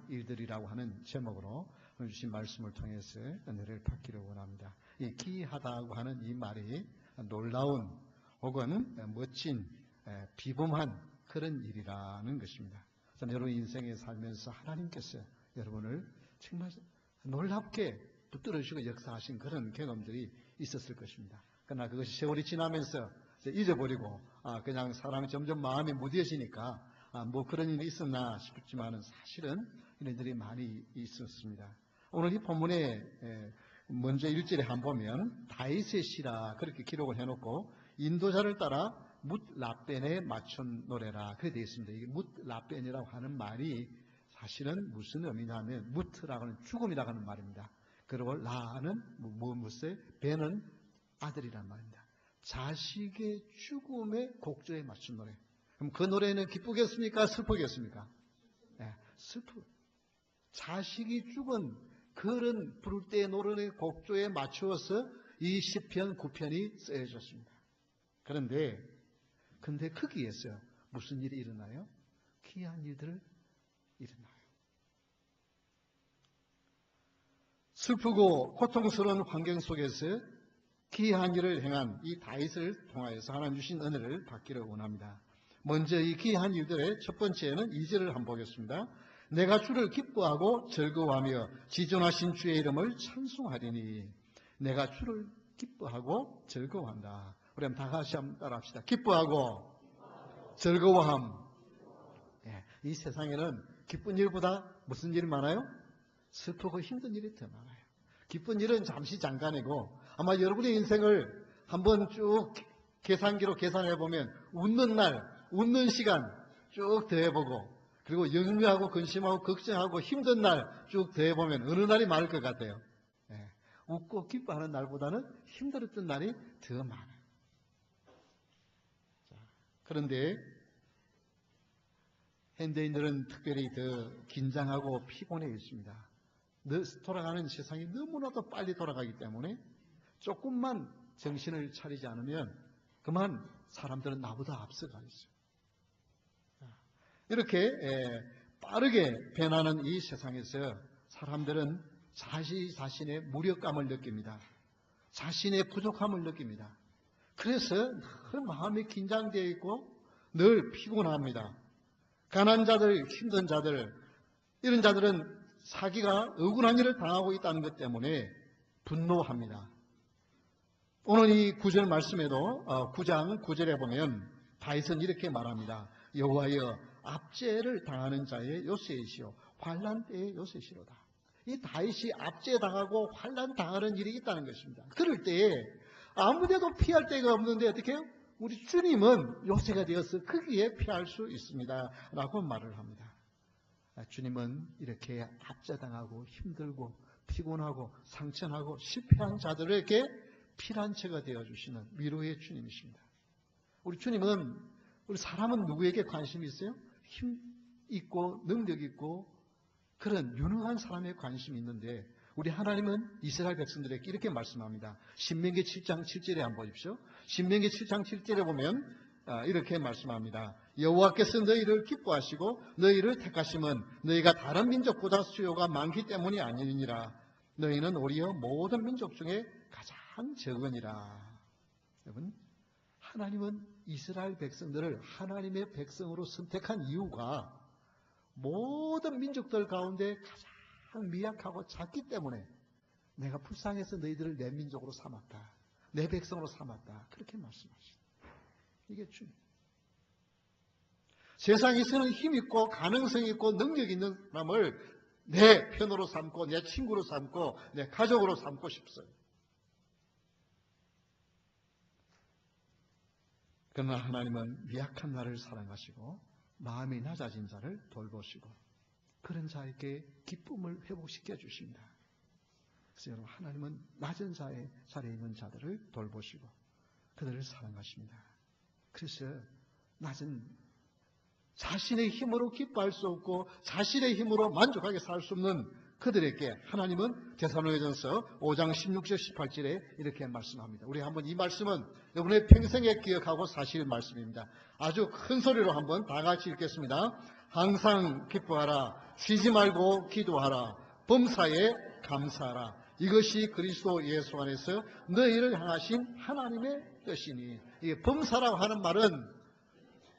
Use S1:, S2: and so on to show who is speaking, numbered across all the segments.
S1: 일들이라고 하는 제목으로 주신 말씀을 통해서 은혜를 받기를 원합니다. 이 기이하다고 하는 이 말이 놀라운 혹은 멋진 비범한 그런 일이라는 것입니다. 저는 여러분 인생에 살면서 하나님께서 여러분을 정말 놀랍게 붙들어주시고 역사하신 그런 경험들이 있었을 것입니다. 그러나 그것이 세월이 지나면서 잊어버리고 그냥 사람이 점점 마음이 무뎌지니까 뭐 그런 일이 있었나 싶지만은 사실은 이런 일이 많이 있었습니다. 오늘 이 본문에 먼저 1절에 한번 보면 다윗의 시라 그렇게 기록을 해놓고 인도자를 따라 뭇라벤에 맞춘 노래라 그렇게 되어 있습니다. 이게 뭇라벤이라고 하는 말이 사실은 무슨 의미냐면 무트라고 하는 죽음이라고 하는 말입니다. 그리고 라는 무엇에 벤은 아들이란 말입니다. 자식의 죽음에 곡조에 맞춘 노래. 그럼 그 노래는 기쁘겠습니까? 슬프겠습니까? 네, 자식이 죽은 그런 부를 때의 노래의 곡조에 맞추어서 이 시편 9편이 쓰여졌습니다. 그런데 거기에서 무슨 일이 일어나요? 기이한 일들을 일어나요. 슬프고 고통스러운 환경 속에서 기이한 일을 행한 이 다윗을 통하여서 하나님 주신 은혜를 받기를 원합니다. 먼저 이 기이한 일들의 첫 번째는 2절을 한번 보겠습니다. 내가 주를 기뻐하고 즐거워하며 지존하신 주의 이름을 찬송하리니. 내가 주를 기뻐하고 즐거워한다. 우리 한번 다 같이 한번 따라합시다. 기뻐하고 즐거워함. 이 세상에는 기쁜 일보다 무슨 일이 많아요? 슬프고 힘든 일이 더 많아요. 기쁜 일은 잠시 잠깐이고 아마 여러분의 인생을 한번 쭉 계산기로 계산해보면 웃는 날, 웃는 시간 쭉 더해보고 그리고 영유하고 근심하고 걱정하고 힘든 날 쭉 더해보면 어느 날이 많을 것 같아요? 웃고 기뻐하는 날보다는 힘들었던 날이 더 많아요. 그런데 현대인들은 특별히 더 긴장하고 피곤해 있습니다. 돌아가는 세상이 너무나도 빨리 돌아가기 때문에 조금만 정신을 차리지 않으면 그만 사람들은 나보다 앞서가 있어요. 이렇게 빠르게 변하는 이 세상에서 사람들은 자신의 무력감을 느낍니다. 자신의 부족함을 느낍니다. 그래서 늘 마음이 긴장되어 있고 늘 피곤합니다. 가난한 자들, 힘든 자들, 이런 자들은 자기가 억울한 일을 당하고 있다는 것 때문에 분노합니다. 오늘 이 9절 말씀에도 9장 9절에 보면 다윗은 이렇게 말합니다. 여호와여 압제를 당하는 자의 요새이시오 환난 때의 요새시로다. 이 다윗이 압제당하고 환난 당하는 일이 있다는 것입니다. 그럴 때에 아무데도 피할 데가 없는데 어떻게 해요? 우리 주님은 요새가 되어서 거기에 피할 수 있습니다 라고 말을 합니다. 주님은 이렇게 압제당하고 힘들고 피곤하고 상처나고 실패한 자들에게 피난처가 되어주시는 위로의 주님이십니다. 우리 주님은 우리 사람은 누구에게 관심이 있어요? 힘 있고 능력 있고 그런 유능한 사람에 관심이 있는데 우리 하나님은 이스라엘 백성들에게 이렇게 말씀합니다. 신명기 7장 7절에 한번 보십시오. 신명기 7장 7절에 보면 이렇게 말씀합니다. 여호와께서 너희를 기뻐하시고 너희를 택하심은 너희가 다른 민족보다 수요가 많기 때문이 아니니라. 너희는 오히려 모든 민족 중에 가장 적으니라. 여러분, 하나님은 이스라엘 백성들을 하나님의 백성으로 선택한 이유가 모든 민족들 가운데 가장 미약하고 작기 때문에 내가 불쌍해서 너희들을 내 민족으로 삼았다. 내 백성으로 삼았다. 그렇게 말씀하십니다. 이게 주님. 세상에서는 힘있고 가능성 있고 능력 있는 사람을 내 편으로 삼고 내 친구로 삼고 내 가족으로 삼고 싶어요. 그러나 하나님은 미약한 나를 사랑하시고 마음이 낮아진 자를 돌보시고 그런 자에게 기쁨을 회복시켜 주십니다. 그래서 여러분 하나님은 낮은 자리에 있는 자들을 돌보시고 그들을 사랑하십니다. 그래서 낮은 자신의 힘으로 기뻐할 수 없고 자신의 힘으로 만족하게 살 수 없는 그들에게 하나님은 데살로니가전서 5장 16절 18절에 이렇게 말씀합니다. 우리 한번 이 말씀은 여러분의 평생에 기억하고 사실 말씀입니다. 아주 큰 소리로 한번 다 같이 읽겠습니다. 항상 기뻐하라. 쉬지 말고 기도하라. 범사에 감사하라. 이것이 그리스도 예수 안에서 너희를 향하신 하나님의 뜻이니. 이게 범사라고 하는 말은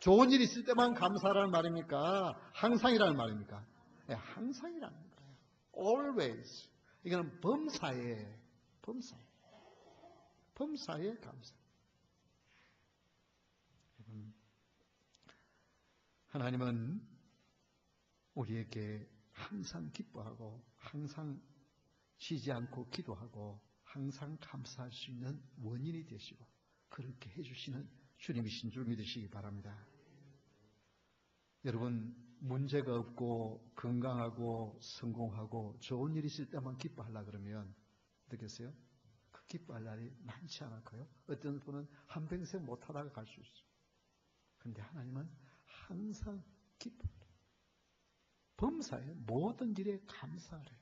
S1: 좋은 일 있을 때만 감사하라는 말입니까? 항상이라는 말입니까? 네, 항상이라는 거예요. Always. 이거는 범사에 감사. 하나님은 우리에게 항상 기뻐하고 항상 쉬지 않고 기도하고 항상 감사할 수 있는 원인이 되시고 그렇게 해주시는 주님이신 줄 믿으시기 바랍니다. 여러분, 문제가 없고 건강하고 성공하고 좋은 일이 있을 때만 기뻐하려고 그러면 어떻겠어요? 그 기뻐할 날이 많지 않을까요? 어떤 분은 한평생 못하다가 갈 수 있어요. 그런데 하나님은 항상 기뻐해요. 범사에 모든 일에 감사하래요.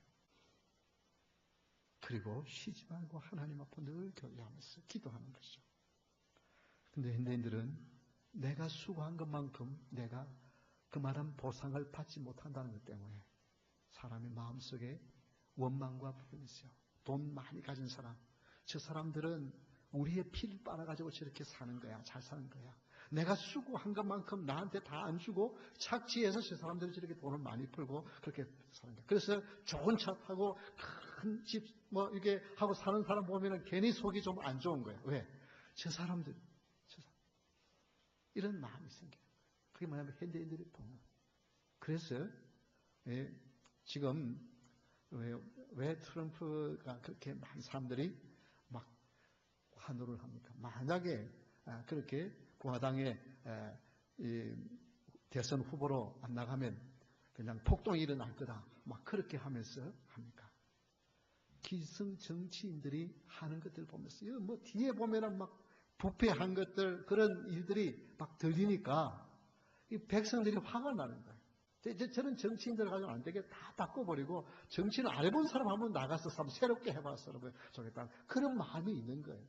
S1: 그리고 쉬지 말고 하나님 앞에 늘 교제하면서 기도하는 것이죠. 그런데 현대인들은 내가 수고한 것만큼 내가 그만한 보상을 받지 못한다는 것 때문에 사람의 마음속에 원망과 불평이 있어요. 돈 많이 가진 사람, 저 사람들은 우리의 피를 빨아가지고 저렇게 사는 거야. 잘 사는 거야. 내가 수고한 것만큼 나한테 다 안 주고 착취해서 저 사람들이 저렇게 돈을 많이 벌고 그렇게 사는 거야. 그래서 좋은 차 타고 큰 집 이게 하고 사는 사람 보면은 괜히 속이 좀 안 좋은 거야. 왜? 저 사람들 이런 마음이 생겨요. 그게 뭐냐면 현대인들의 본능. 그래서 지금 왜 트럼프가 그렇게 많은 사람들이 막 환호를 합니까? 만약에 그렇게 공화당의 대선 후보로 안 나가면 그냥 폭동이 일어날 거다. 막 그렇게 하면서 합니까? 기성 정치인들이 하는 것들 보면서 뒤에 보면은 막 부패한 것들 그런 일들이 막 들리니까 이 백성들이 화가 나는 거예요. 저는 정치인들 가지고 안 되게 다 바꿔버리고 정치는 안 해본 사람 한번 나가서 새롭게 해봤어 좋겠다. 그런 마음이 있는 거예요.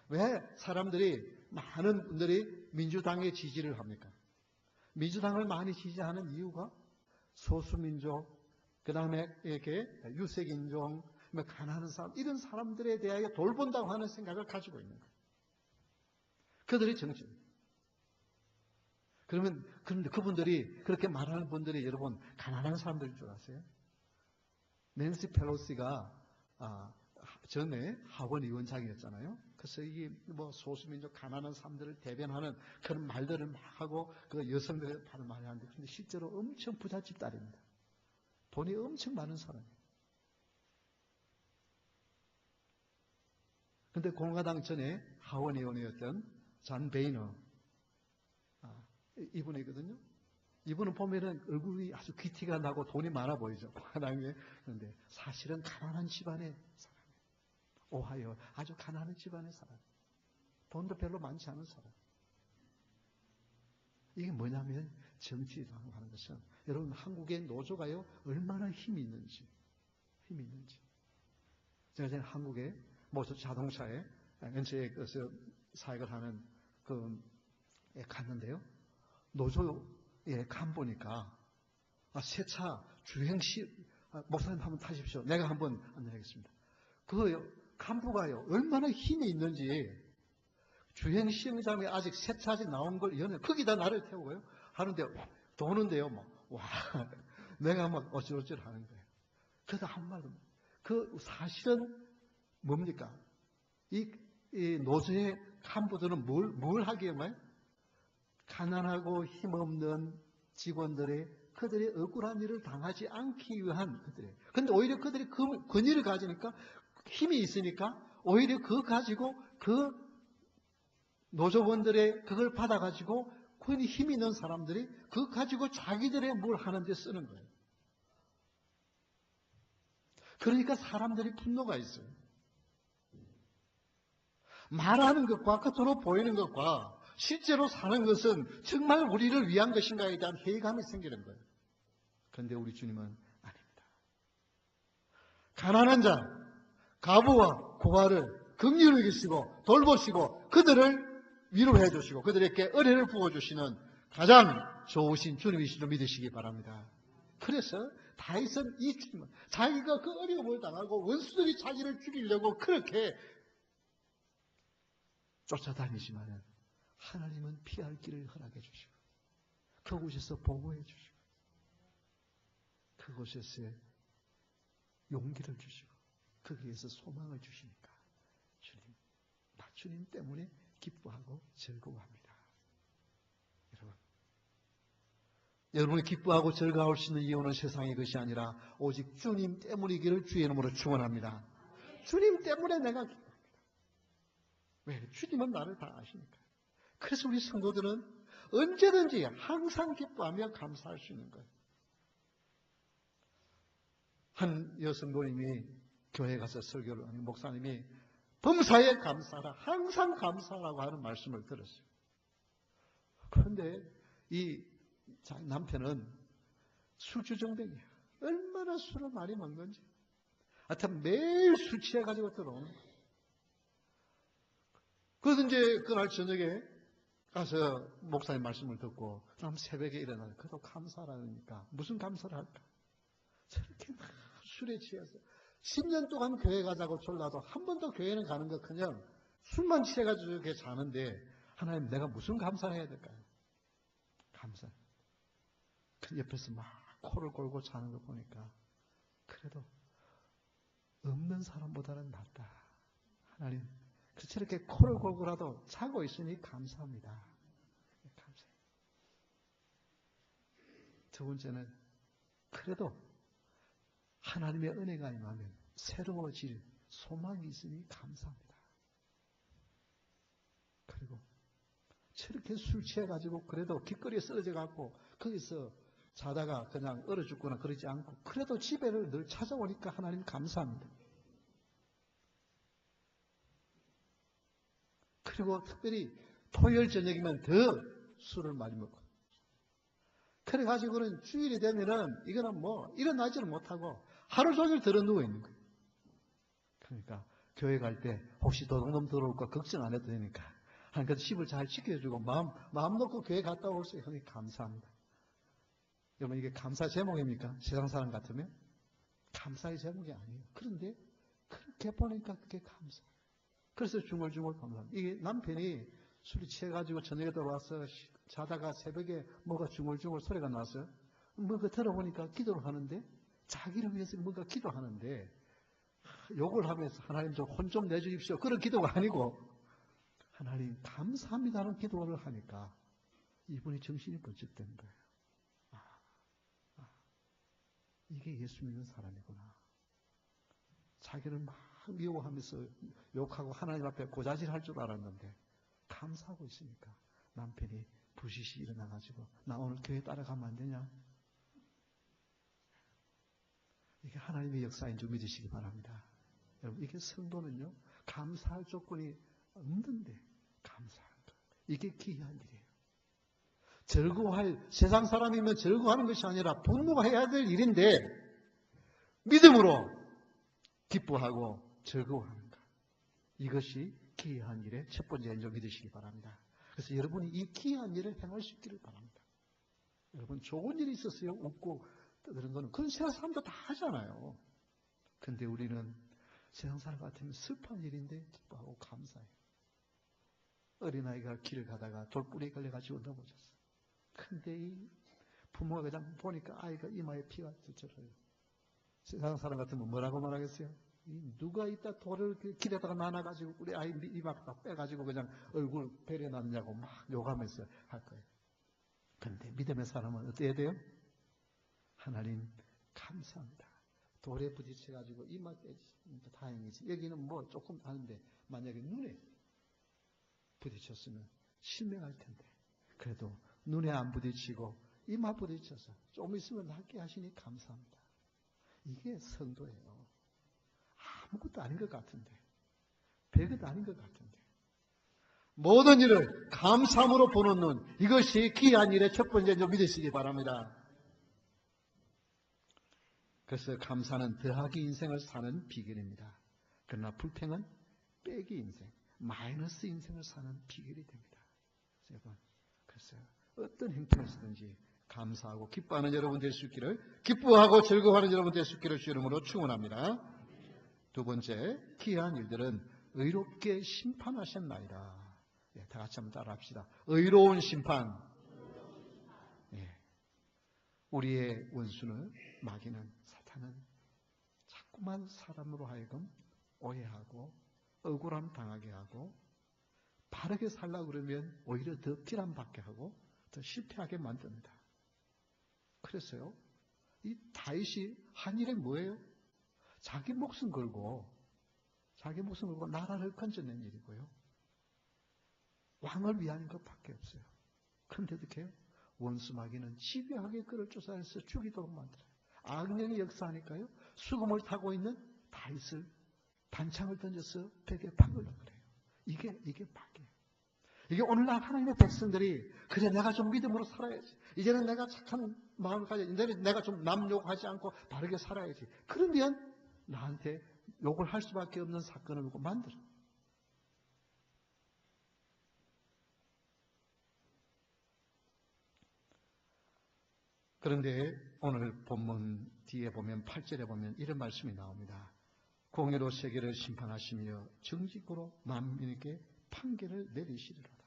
S1: 왜 사람들이 많은 분들이 민주당에 지지를 합니까? 민주당을 많이 지지하는 이유가 소수민족, 그 다음에 이렇게 유색인종, 가난한 사람 이런 사람들에 대하여 돌본다고 하는 생각을 가지고 있는 거예요. 그들이 정치인. 그런데 그분들이 그렇게 말하는 분들이 여러분 가난한 사람들인 줄 아세요? 낸시 펠로시가 전에 하원 위원장이었잖아요. 그래서 이게 소수민족 가난한 사람들을 대변하는 그런 말들을 막 하고 그 여성들의 말을 많이 하는데 근데 실제로 엄청 부잣집 딸입니다. 돈이 엄청 많은 사람이에요. 그런데 공화당 전에 하원 의원이었던 존 베이너 이분이거든요. 이분은 보면은 얼굴이 아주 귀티가 나고 돈이 많아 보이죠. 공화당에. 그런데 사실은 가난한 집안의 사람. 오하이오 아주 가난한 집안의 사람. 돈도 별로 많지 않은 사람. 이게 뭐냐면 정치라고 하는 것은 여러분 한국의 노조가요 얼마나 힘이 있는지. 제가 전에 한국에 자동차에 벤처에 사역을 하는 갔는데요. 노조에 간보니까 새 차 주행시 목사님 한번 타십시오. 내가 한번 안내하겠습니다. 그 간부가요 얼마나 힘이 있는지 주행시험장에 아직 새 차 아직 나온 걸 거기다 나를 태우고요 하는데 도는데요 와 내가 막 어찌어찌 하는 거예요. 그러다 한 말도 사실은 뭡니까? 이 노조의 간부들은 뭘 하기에 말? 가난하고 힘없는 직원들의 그들의 억울한 일을 당하지 않기 위한 그들의. 그런데 오히려 그들이 그 권위를 가지니까 힘이 있으니까 오히려 그거 가지고 그 노조원들의 그걸 받아가지고 권위 힘이 있는 사람들이 그거 가지고 자기들의 뭘 하는데 쓰는 거예요. 그러니까 사람들이 분노가 있어요. 말하는 것과 겉으로 보이는 것과 실제로 사는 것은 정말 우리를 위한 것인가에 대한 회의감이 생기는 거예요. 그런데 우리 주님은 아닙니다. 가난한 자, 과부와 고아를 긍휼히 여기시고 돌보시고 그들을 위로해 주시고 그들에게 은혜를 부어주시는 가장 좋으신 주님이시로 믿으시기 바랍니다. 그래서 다윗은 자기가 그 어려움을 당하고 원수들이 자기를 죽이려고 그렇게 쫓아다니지만 하나님은 피할 길을 허락해 주시고 그곳에서 보호해 주시고 그곳에서 용기를 주시고 거기에서 소망을 주시니까 주님 때문에 기뻐하고 즐거워합니다. 여러분이 기뻐하고 즐거워할 수 있는 이유는 세상의 것이 아니라 오직 주님 때문이기를 주의 이름으로 축원합니다. 주님 때문에 내가 기뻐합니다. 왜? 주님은 나를 다 아시니까. 그래서 우리 성도들은 언제든지 항상 기뻐하며 감사할 수 있는 거예요. 한 여성도님이 교회에 가서 설교를 하는 목사님이 범사에 감사하라, 항상 감사하라고 하는 말씀을 들었어요. 그런데 이 남편은 술주정뱅이에요. 얼마나 술을 많이 먹는 건지. 하여튼 매일 술 취해가지고 들어오는 거예요. 그래서 이제 그날 저녁에 가서 목사님 말씀을 듣고 그다음 새벽에 일어나서 그래도 감사하라니까 무슨 감사를 할까? 저렇게 막 술에 취해서 10년 동안 교회 가자고 졸라도 한 번도 교회는 가는 것 그냥 술만 취해가지고 이렇게 자는데 하나님 내가 무슨 감사를 해야 될까요? 감사. 그 옆에서 막 코를 골고 자는 거 보니까 그래도 없는 사람보다는 낫다. 하나님 저렇게 코를 골고라도 자고 있으니 감사합니다. 감사해요. 두 번째는 그래도 하나님의 은혜가 임하면 새로워질 소망이 있으니 감사합니다. 그리고 저렇게 술 취해가지고 그래도 길거리에 쓰러져갖고 거기서 자다가 그냥 얼어 죽거나 그러지 않고 그래도 집에를 늘 찾아오니까 하나님 감사합니다. 그리고 특별히 토요일 저녁이면 더 술을 많이 먹고 그래가지고는 주일이 되면은 이거는 뭐 일어나지를 못하고 하루 종일 들어 누워 있는 거예요. 그러니까 교회 갈 때 혹시 도둑놈 들어올까 걱정 안 해도 되니까 하나님께서 집을 잘 지켜주고 마음 놓고 교회 갔다 올 수 있으니 감사합니다. 여러분 이게 감사 제목입니까? 세상 사람 같으면 감사의 제목이 아니에요. 그런데 그렇게 보니까 그게 감사. 그래서 중얼중얼 감사합니다. 이게 남편이 술이 취해가지고 저녁에 들어와서 자다가 새벽에 뭐가 중얼중얼 소리가 나서 뭔가 들어보니까 기도를 하는데 자기를 위해서 뭔가 기도하는데 욕을 하면서 하나님 좀 혼 좀 내주십시오. 그런 기도가 아니고 하나님 감사합니다는 기도를 하니까 이분이 정신이 번쩍 되는 거예요. 이게 예수 믿는 사람이구나. 자기를 막 미워하면서 욕하고 하나님 앞에 고자질할 줄 알았는데 감사하고 있으니까 남편이 부시시 일어나가지고 나 오늘 교회 따라가면 안 되냐? 이게 하나님의 역사인 줄 믿으시기 바랍니다. 여러분 이게 성도는요 감사할 조건이 없는데 감사하는 것. 이게 귀한 일이에요. 세상 사람이면 즐거워하는 것이 아니라 분노해야 될 일인데 믿음으로 기뻐하고 즐거워하는 것. 이것이 귀한 일의 첫 번째인 줄 믿으시기 바랍니다. 그래서 여러분이 이 귀한 일을 행할 수 있기를 바랍니다. 여러분 좋은 일이 있었어요. 웃고 그런 거는 그건 세상 사람도 다 하잖아요. 근데 우리는 세상 사람 같으면 슬픈 일인데 기뻐하고 감사해요. 어린아이가 길을 가다가 돌뿌리에 걸려가지고 넘어졌어요. 근데 이 부모가 그냥 보니까 아이가 이마에 피가 젖어요. 세상 사람 같으면 뭐라고 말하겠어요? 누가 이따 돌을 길에다가 놔놔가지고 우리 아이 이마 딱 빼가지고 그냥 얼굴 베려놨냐고 막 욕하면서 할 거예요. 근데 믿음의 사람은 어떻게 해야 돼요? 하나님 감사합니다. 돌에 부딪혀가지고 이마 깨지면 다행이지. 여기는 뭐 조금 하는데 만약에 눈에 부딪혔으면 실명할 텐데 그래도 눈에 안 부딪히고 이마 부딪혀서 좀 있으면 낫게 하시니 감사합니다. 이게 성도예요. 아무것도 아닌 것 같은데 별것도 아닌 것 같은데 모든 일을 감사함으로 보는 눈, 이것이 귀한 일의 첫 번째로 믿으시기 바랍니다. 그래서 감사는 더하기 인생을 사는 비결입니다. 그러나 불평은 빼기 인생, 마이너스 인생을 사는 비결이 됩니다. 여러분, 그래서 어떤 형편에서든지 감사하고 기뻐하는 여러분 될 수 있기를, 기뻐하고 즐거워하는 여러분 될 수 있기를 주 이름으로 축원합니다. 두 번째, 기이한 일들은 의롭게 심판하셨나이다. 예, 다 같이 한번 따라합시다. 의로운 심판. 예. 우리의 원수는, 마귀는, 사탄은 자꾸만 사람으로 하여금 오해하고 억울함 당하게 하고 바르게 살려고 그러면 오히려 더 비난받게 하고 더 실패하게 만듭니다. 그래서요, 이 다윗이 한 일이 뭐예요? 자기 목숨 걸고 나라를 건져낸 일이고요. 왕을 위한 것밖에 없어요. 그런데 어떻게 해요? 원수 마귀는 집요하게 그를 쫓아내서 죽이도록 만들어요. 악령이 역사하니까요, 수금을 타고 있는 다윗을 단창을 던져서 벽에 박으려고 그래요. 이게 파괴예요. 이게 오늘날 하나님의 백성들이, 그래 내가 좀 믿음으로 살아야지, 이제는 내가 착한 마음을 가져야지, 이제는 내가 좀 남 욕하지 않고 바르게 살아야지, 그러면 나한테 욕을 할 수밖에 없는 사건을 만들어요. 그런데 오늘 본문 뒤에 보면 8절에 보면 이런 말씀이 나옵니다. 공의로 세계를 심판하시며 정직으로 만민에게 판결을 내리시리로다.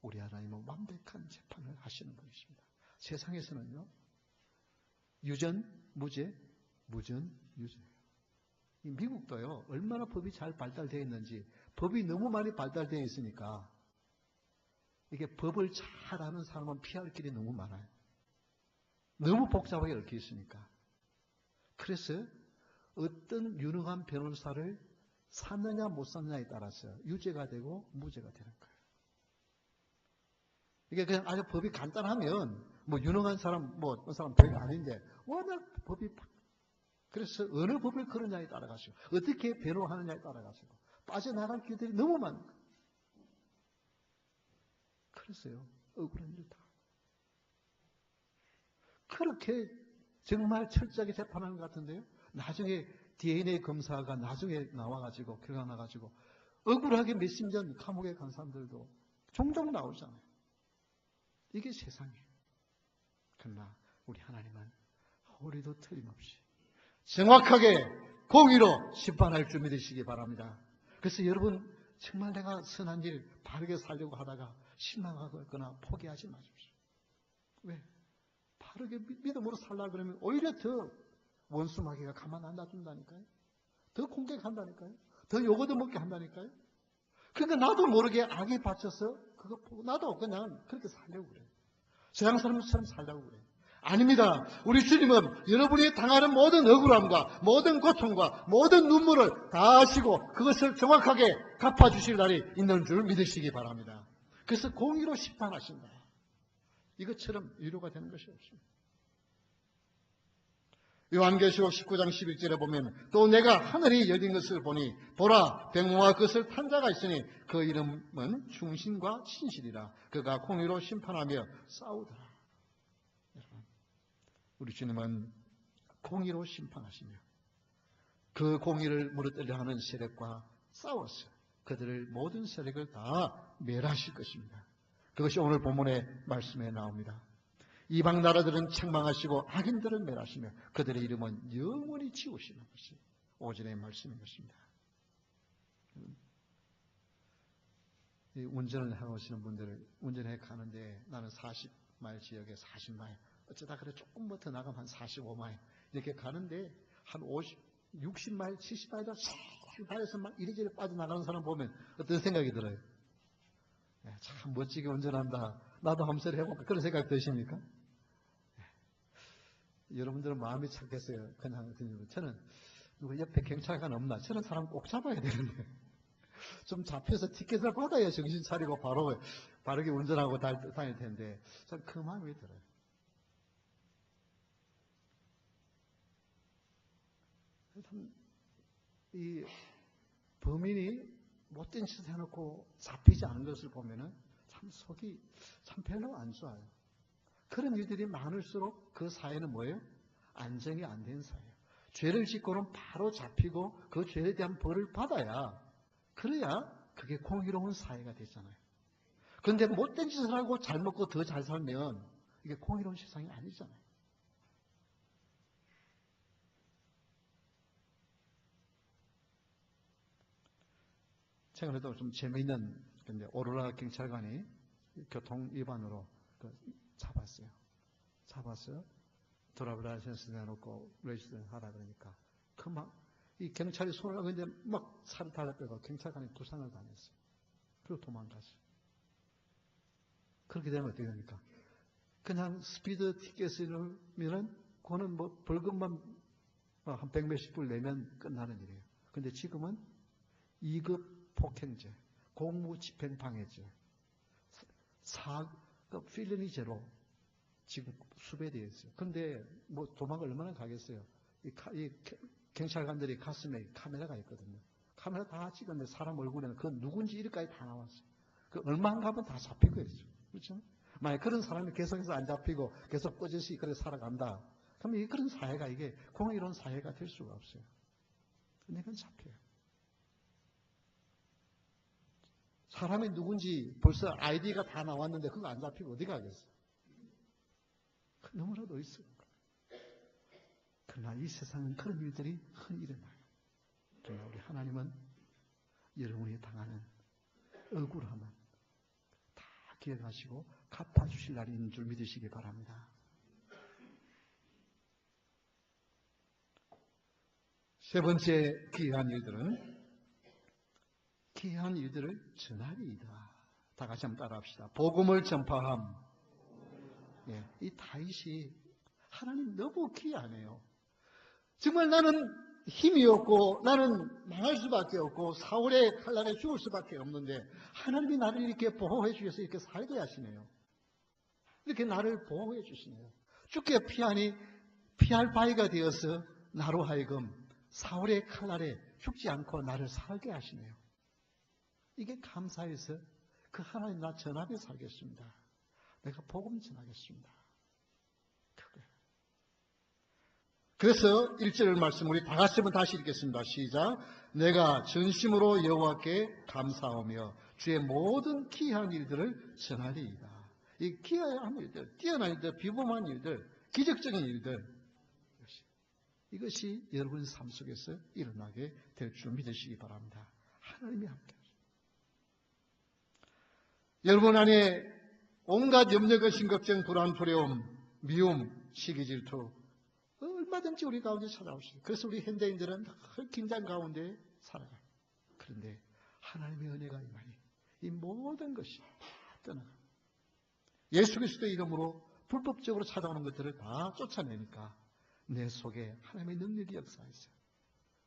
S1: 우리 하나님은 완벽한 재판을 하시는 분이십니다. 세상에서는요, 유전, 무죄, 무전, 유죄예요. 미국도요, 얼마나 법이 잘 발달되어 있는지, 법이 너무 많이 발달되어 있으니까 이게 법을 잘 아는 사람은 피할 길이 너무 많아요. 너무 복잡하게 얽혀 있으니까. 그래서 어떤 유능한 변호사를 샀느냐 못 샀느냐에 따라서 유죄가 되고 무죄가 되는 거예요. 이게 그냥 아주 법이 간단하면 뭐 유능한 사람, 뭐 어떤 사람 별거 아닌데 워낙 법이, 그래서 어느 법을 걸느냐에 따라가지고 어떻게 변호하느냐에 따라가지고 빠져나갈 길들이 너무 많은 거예요. 그래서요, 억울한 일 다. 그렇게 정말 철저하게 재판하는 것 같은데요, 나중에 DNA 검사가 나중에 나와가지고, 결과 나가지고 억울하게 몇십 년 감옥에 간 사람들도 종종 나오잖아요. 이게 세상이에요. 그러나 우리 하나님은 우리도 틀림없이 정확하게 공의로 심판할 줄 믿으시기 바랍니다. 그래서 여러분, 정말 내가 선한 일 바르게 살려고 하다가 실망하거나 포기하지 마십시오. 왜? 바르게 믿음으로 살라 그러면 오히려 더 원수 마귀가 가만 안 놔둔다니까요. 더 공격한다니까요. 더 욕얻어 먹게 한다니까요. 그러니까 나도 모르게 악에 받쳐서 그거 보고 나도 그냥 그렇게 살려고 그래요. 세상 사람처럼 살려고 그래요. 아닙니다. 우리 주님은 여러분이 당하는 모든 억울함과 모든 고통과 모든 눈물을 다 아시고 그것을 정확하게 갚아주실 날이 있는 줄 믿으시기 바랍니다. 그래서 공의로 심판하신다. 이것처럼 위로가 되는 것이 없습니다. 요한계시록 19장 11절에 보면 또 내가 하늘이 열린 것을 보니 보라 백모와 그것을 탄 자가 있으니 그 이름은 충신과 신실이라. 그가 공의로 심판하며 싸우더라. 여러분, 우리 주님은 공의로 심판하시며 그 공의를 무너뜨려 하는 세력과 싸워서 그들을 모든 세력을 다 멸하실 것입니다. 그것이 오늘 본문의 말씀에 나옵니다. 이방 나라들은 책망하시고 악인들은 멸하시며 그들의 이름은 영원히 지우시는 것이 오전의 말씀인 것입니다. 운전을 하시는 분들, 운전해 가는데 나는 40마일 지역에 40마일, 어쩌다 그래 조금 더 나가면 한 45마일 이렇게 가는데 한 50, 60마일, 70마일도 싹 달려서 막 이리저리 빠져나가는 사람 보면 어떤 생각이 들어요? 참 멋지게 운전한다. 나도 한번 해볼까? 그런 생각 드십니까? 여러분들은 마음이 착했어요. 그냥 저는 누구 옆에 경찰관 없나? 저런 사람 꼭 잡아야 되는데 좀 잡혀서 티켓을 받아야 정신 차리고 바로 바르게 운전하고 다닐 텐데 참 그 마음이 들어요. 이 범인이 못된 짓을 해놓고 잡히지 않은 것을 보면은 참 속이 참 별로 안 좋아요. 그런 일들이 많을수록 그 사회는 뭐예요? 안정이 안 된 사회예요. 죄를 짓고는 바로 잡히고 그 죄에 대한 벌을 받아야, 그래야 그게 공의로운 사회가 되잖아요. 그런데 못된 짓을 하고 잘 먹고 더 잘 살면 이게 공의로운 세상이 아니잖아요. 최근에도 좀 재미있는 오로라 경찰관이 교통 위반으로 잡았어요. 잡아서 드라이브 라이센스 내놓고 레지스트를 하라 그러니까 이 경찰이 손을 하고 막 살을 달라빼고 경찰관이 부상을 당했어요. 그리고 도망갔어요. 그렇게 되면 어떻게 됩니까? 그냥 스피드 티켓을 넣으면은 그거는 뭐 벌금만 한 100몇십 불 내면 끝나는 일이에요. 근데 지금은 2급 폭행죄, 공무집행방해죄, 4급 필리니죄로 지금 수배되어 있어요. 그런데 뭐 도망을 얼마나 가겠어요? 이 경찰관들이 가슴에 카메라가 있거든요. 카메라 다 찍었는데 사람 얼굴에는 그 누군지 이름까지 다 나왔어요. 그 얼마 안 가면 다 잡힌 거예요. 그렇죠? 만약 그런 사람이 계속해서 안 잡히고 계속 뻗듯이 그렇게 살아간다. 그러면 그런 사회가 이게 공의로운 사회가 될 수가 없어요. 근데 그건 잡혀요. 사람이 누군지 벌써 아이디가 다 나왔는데 그거 안 잡히고 어디 가겠어요? 너무나도 있어요. 그러나 이 세상은 그런 일들이 흔히 일어나요. 그러나 우리 하나님은 여러분이 당하는 억울함은 다 기억하시고 갚아주실 날이 있는 줄 믿으시기 바랍니다. 세 번째 귀한 일들을 전하리이다. 다 같이 한번 따라합시다. 복음을 전파함. 예, 이 다윗이 하나님 너무 귀하네요. 정말 나는 힘이 없고 나는 망할 수밖에 없고 사울의 칼날에 죽을 수밖에 없는데 하나님이 나를 이렇게 보호해 주셔서 이렇게 살게 하시네요. 이렇게 나를 보호해 주시네요. 죽게 피할 바위가 되어서 나로 하여금 사울의 칼날에 죽지 않고 나를 살게 하시네요. 이게 감사해서 그 하나님 나 전하게 살겠습니다. 내가 복음 전하겠습니다. 그래서 1절 말씀 우리 다 같이 한번 다시 읽겠습니다. 시작. 내가 전심으로 여호와께 감사하며 주의 모든 귀한 일들을 전하리이다. 이 귀한 일들, 뛰어난 일들, 비범한 일들, 기적적인 일들, 이것이 여러분 삶 속에서 일어나게 될 줄 믿으시기 바랍니다. 하나님이 함께 하십니다. 여러분 안에 온갖 염려, 근심, 걱정, 불안, 두려움, 미움, 시기, 질투 얼마든지 우리 가운데 찾아오시죠. 그래서 우리 현대인들은 늘 긴장 가운데 살아가요. 그런데 하나님의 은혜가 임하니 이 모든 것이 다 떠나갑니다. 예수 그리스도의 이름으로 불법적으로 찾아오는 것들을 다 쫓아내니까 내 속에 하나님의 능력이 역사했어요.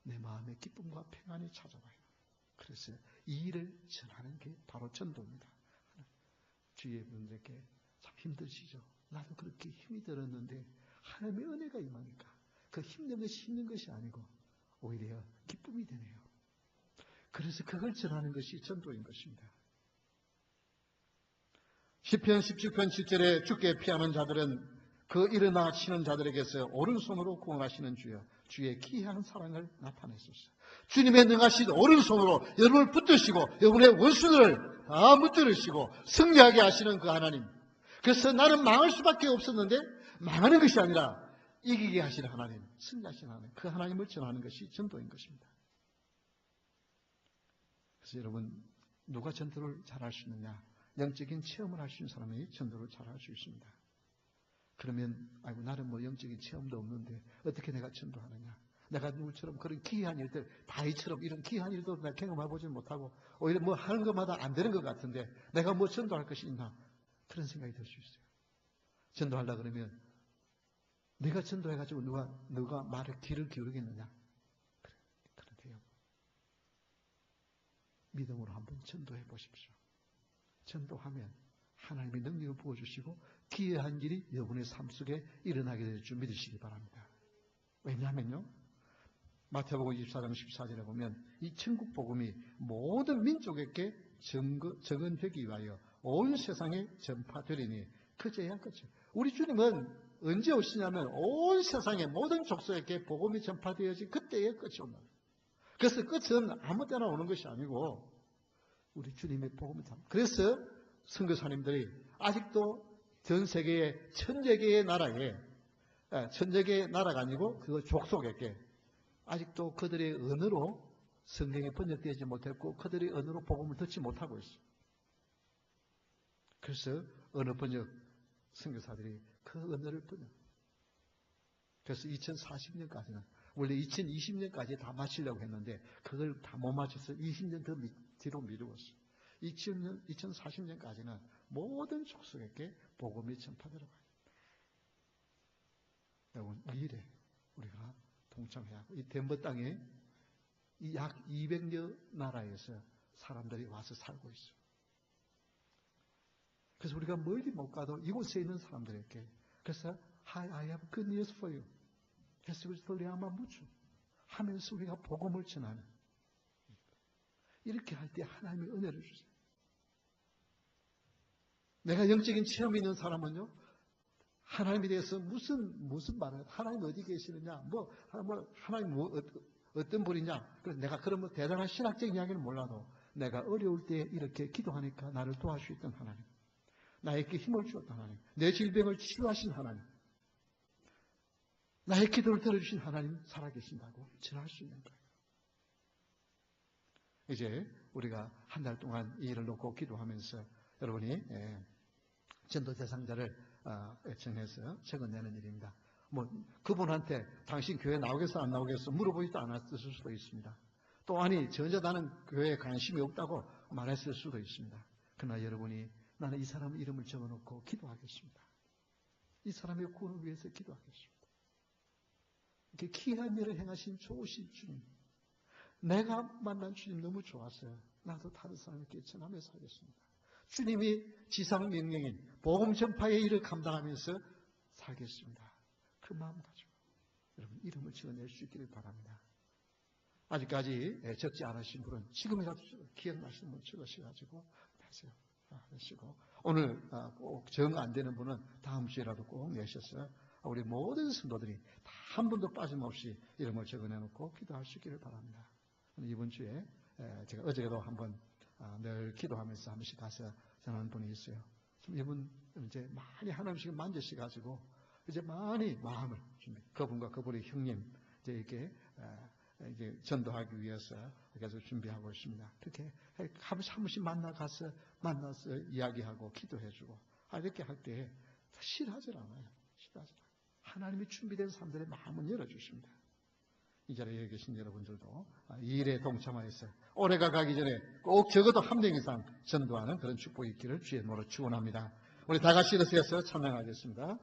S1: 내 마음에 기쁨과 평안이 찾아와요. 그래서 이 일을 전하는 게 바로 전도입니다. 주위의 분들께 참 힘드시죠? 나도 그렇게 힘이 들었는데 하나님의 은혜가 임하니까 그 힘든 것이 힘든 것이 아니고 오히려 기쁨이 되네요. 그래서 그걸 전하는 것이 전도인 것입니다. 시편 17편 7절에 주께 피하는 자들은 그 일어나 치는 자들에게서 오른손으로 구원하시는 주여 주의 귀한 사랑을 나타내소서. 주님의 능하신 오른손으로 여러분을 붙드시고 여러분의 원수들을 다 무찌르시고 승리하게 하시는 그 하나님. 그래서 나는 망할 수밖에 없었는데 망하는 것이 아니라 이기게 하시는 하나님, 승리하시는 하나님, 그 하나님을 전하는 것이 전도인 것입니다. 그래서 여러분 누가 전도를 잘할 수 있느냐? 영적인 체험을 할 수 있는 사람이 전도를 잘할 수 있습니다. 그러면 아이고 나는 뭐 영적인 체험도 없는데 어떻게 내가 전도하느냐? 내가 누구처럼 그런 귀한 일들, 다윗처럼 이런 귀한 일도 내가 경험해보지 못하고 오히려 뭐 하는 것마다 안 되는 것 같은데 내가 뭐 전도할 것이 있나? 그런 생각이 들 수 있어요. 전도하려고 그러면 내가 전도해가지고 누가 말을 귀를 기울이겠느냐? 그런데요. 믿음으로 한번 전도해 보십시오. 전도하면 하나님의 능력을 부어주시고 기이한 일이 여러분의 삶 속에 일어나게 될 줄 믿으시기 바랍니다. 왜냐하면요. 마태복음 24장 14절에 보면 이 천국 복음이 모든 민족에게 전언되기 위하여 온 세상에 전파되리니 그제야 끝이에요. 우리 주님은 언제 오시냐면 온 세상의 모든 족속에게 복음이 전파되어지 그때에 끝이 온다. 그래서 끝은 아무 때나 오는 것이 아니고 우리 주님의 복음이 다. 그래서 선교사님들이 아직도 전 세계의 천여 개의 나라에, 천여 개의 나라가 아니고 그 족속에게 아직도 그들의 언어로 성경이 번역되지 못했고 그들의 언어로 복음을 듣지 못하고 있어요. 그래서 언어 번역 선교사들이 그 언어를 번역. 그래서 2040년까지는 원래 2020년까지 다 마치려고 했는데 그걸 다 못 마쳐서 20년 더 뒤로 미루었어요. 2040년까지는 모든 족속에게 복음이 전파되러 가요. 여러분 이 일에 우리가 동참해야 하고 이 덴버 땅에 이 약 200여 나라에서 사람들이 와서 살고 있어요. 그래서 우리가 멀리 못 가도 이곳에 있는 사람들에게 그래서 I have good news for you. 예수 그리스도를 위하여 묻죠. 하면서 우리가 복음을 전하는 이렇게 할 때 하나님의 은혜를 주세요. 내가 영적인 체험이 있는 사람은요. 하나님에 대해서 무슨 말을 하나님 어디 계시느냐 하나님 어떤 분이냐 그래서 내가 그런 대단한 신학적인 이야기는 몰라도 내가 어려울 때 이렇게 기도하니까 나를 도와주셨던 하나님 나에게 힘을 주었던 하나님 내 질병을 치유하신 하나님 나의 기도를 들어주신 하나님 살아계신다고 전할 수 있는 거예요. 이제 우리가 한 달 동안 이 일을 놓고 기도하면서 여러분이 전도 대상자를 정해서 적어내는 일입니다. 그분한테 당신 교회 나오겠어 안 나오겠어 물어보지도 않았을 수도 있습니다. 또 아니 전혀 나는 교회에 관심이 없다고 말했을 수도 있습니다. 그러나 여러분이 나는 이 사람 이름을 적어놓고 기도하겠습니다. 이 사람의 구원을 위해서 기도하겠습니다. 이렇게 귀한 일을 행하신 좋으신 주님 내가 만난 주님 너무 좋았어요. 나도 다른 사람에게 전하며 살겠습니다. 주님이 지상 명령인 복음 전파의 일을 감당하면서 살겠습니다. 그 마음 가지고 여러분 이름을 지어낼 수 있기를 바랍니다. 아직까지 적지 않으신 분은 지금이라도 기억나시는 분 적으셔가지고 하시고 오늘 꼭 정 안 되는 분은 다음 주에라도 꼭 내셔서 우리 모든 성도들이 다 한 분도 빠짐없이 이름을 적어내놓고 기도할 수 있기를 바랍니다. 이번 주에 제가 어제도 한번 늘 기도하면서 한 번씩 가서 전하는 분이 있어요. 이분 이제 많이 하나님씩 만지셔가지고 이제 많이 마음을 준비. 그분과 그분의 형님 이제 전도하기 위해서 계속 준비하고 있습니다. 그렇게 한 번씩 만나서 이야기하고 기도해주고 이렇게 할 때 싫어하지 않아요. 하나님이 준비된 사람들의 마음은 열어주십니다. 이 자리에 계신 여러분들도 이 일에 동참하여서 올해가 가기 전에 꼭 적어도 한 명 이상 전도하는 그런 축복이 있기를 주의 이름으로 축원합니다. 우리 다 같이 일어서서 찬양하겠습니다.